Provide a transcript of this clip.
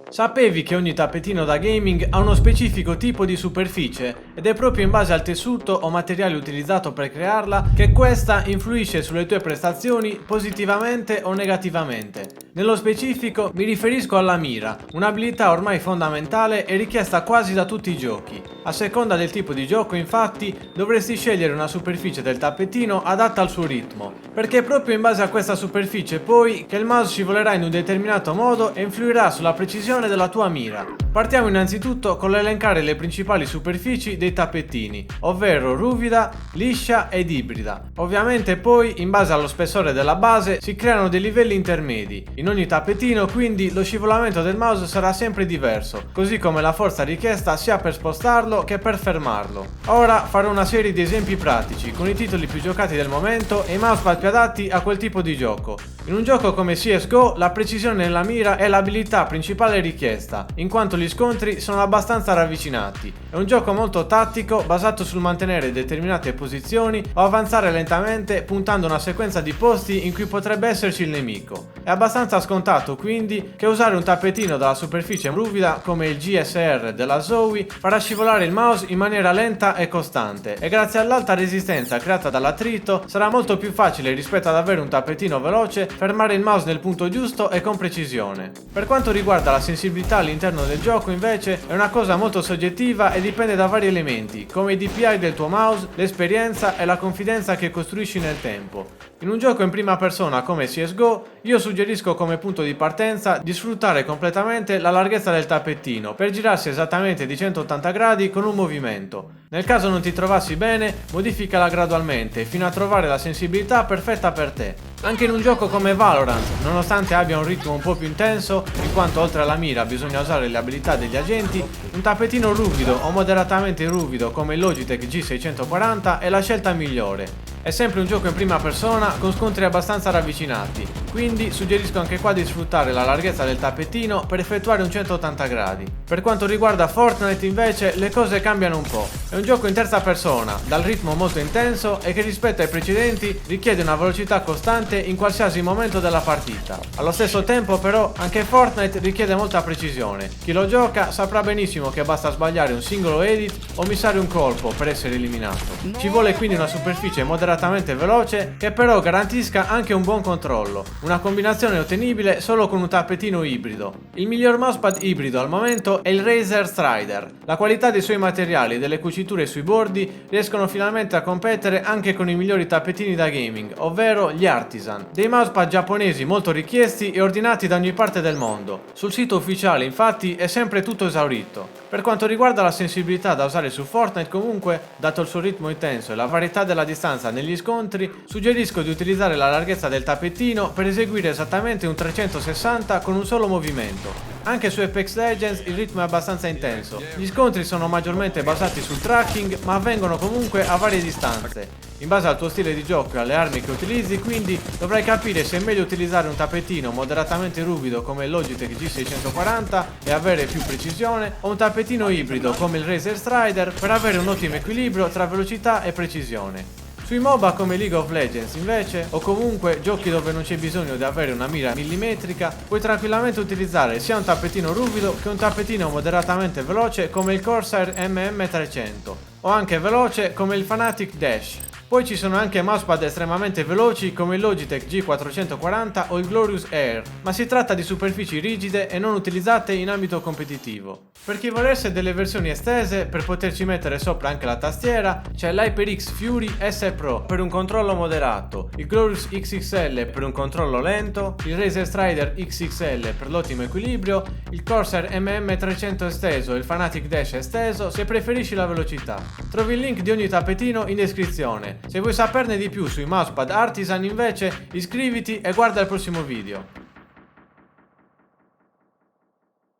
Sapevi che ogni tappetino da gaming ha uno specifico tipo di superficie ed è proprio in base al tessuto o materiale utilizzato per crearla che questa influisce sulle tue prestazioni positivamente o negativamente. Nello specifico mi riferisco alla mira, un'abilità ormai fondamentale e richiesta quasi da tutti i giochi. A seconda del tipo di gioco, infatti, dovresti scegliere una superficie del tappetino adatta al suo ritmo, perché è proprio in base a questa superficie poi che il mouse scivolerà in un determinato modo e influirà sulla precisione della tua mira. Partiamo innanzitutto con l'elencare le principali superfici dei tappetini, ovvero ruvida, liscia ed ibrida. Ovviamente poi, in base allo spessore della base, si creano dei livelli intermedi. In ogni tappetino quindi lo scivolamento del mouse sarà sempre diverso, così come la forza richiesta sia per spostarlo che per fermarlo. Ora farò una serie di esempi pratici con i titoli più giocati del momento e i mousepad più adatti a quel tipo di gioco. In un gioco come CSGO la precisione nella mira è l'abilità principale richiesta, in quanto gli scontri sono abbastanza ravvicinati. È un gioco molto tattico basato sul mantenere determinate posizioni o avanzare lentamente puntando una sequenza di posti in cui potrebbe esserci il nemico. È abbastanza scontato quindi che usare un tappetino dalla superficie ruvida come il GSR della Zowie farà scivolare il mouse in maniera lenta e costante e grazie all'alta resistenza creata dall'attrito sarà molto più facile rispetto ad avere un tappetino veloce fermare il mouse nel punto giusto e con precisione. Per quanto riguarda la sensibilità all'interno del gioco invece è una cosa molto soggettiva e dipende da vari elementi come i DPI del tuo mouse, l'esperienza e la confidenza che costruisci nel tempo. In un gioco in prima persona come CSGO io suggerisco come punto di partenza di sfruttare completamente la larghezza del tappettino per girarsi esattamente di 180 gradi con un movimento. Nel caso non ti trovassi bene, modificala gradualmente fino a trovare la sensibilità perfetta per te. Anche in un gioco come Valorant, nonostante abbia un ritmo un po' più intenso, in quanto oltre alla mira bisogna usare le abilità degli agenti, un tappetino ruvido o moderatamente ruvido come il Logitech G640 è la scelta migliore. È sempre un gioco in prima persona con scontri abbastanza ravvicinati, quindi suggerisco anche qua di sfruttare la larghezza del tappetino per effettuare un 180 gradi. Per quanto riguarda Fortnite invece le cose cambiano un po'. È un gioco in terza persona, dal ritmo molto intenso e che rispetto ai precedenti richiede una velocità costante in qualsiasi momento della partita. Allo stesso tempo però anche Fortnite richiede molta precisione. Chi lo gioca saprà benissimo che basta sbagliare un singolo edit o missare un colpo per essere eliminato. Ci vuole quindi una superficie moderatamente veloce che però garantisca anche un buon controllo. Una combinazione ottenibile solo con un tappetino ibrido. Il miglior mousepad ibrido al momento è il Razer Strider. La qualità dei suoi materiali e delle cuciture sui bordi riescono finalmente a competere anche con i migliori tappetini da gaming, ovvero gli Artisan, dei mousepad giapponesi molto richiesti e ordinati da ogni parte del mondo. Sul sito ufficiale infatti è sempre tutto esaurito. Per quanto riguarda la sensibilità da usare su Fortnite comunque, dato il suo ritmo intenso e la varietà della distanza negli scontri, suggerisco di utilizzare la larghezza del tappetino per eseguire esattamente un 360 con un solo movimento. Anche su Apex Legends il ritmo è abbastanza intenso. Gli scontri sono maggiormente basati sul tracking ma avvengono comunque a varie distanze. In base al tuo stile di gioco e alle armi che utilizzi quindi dovrai capire se è meglio utilizzare un tappetino moderatamente ruvido come il Logitech G640 e avere più precisione o un tappetino ibrido come il Razer Strider per avere un ottimo equilibrio tra velocità e precisione. Sui MOBA come League of Legends invece, o comunque giochi dove non c'è bisogno di avere una mira millimetrica, puoi tranquillamente utilizzare sia un tappetino ruvido che un tappetino moderatamente veloce come il Corsair MM300, o anche veloce come il Fnatic Dash. Poi ci sono anche mousepad estremamente veloci come il Logitech G440 o il Glorious Air, ma si tratta di superfici rigide e non utilizzate in ambito competitivo. Per chi volesse delle versioni estese per poterci mettere sopra anche la tastiera, c'è l'HyperX Fury S Pro per un controllo moderato, il Glorious XXL per un controllo lento, il Razer Strider XXL per l'ottimo equilibrio, il Corsair MM300 esteso e il Fnatic Dash esteso se preferisci la velocità. Trovi il link di ogni tappetino in descrizione. Se vuoi saperne di più sui mousepad Artisan invece iscriviti e guarda il prossimo video.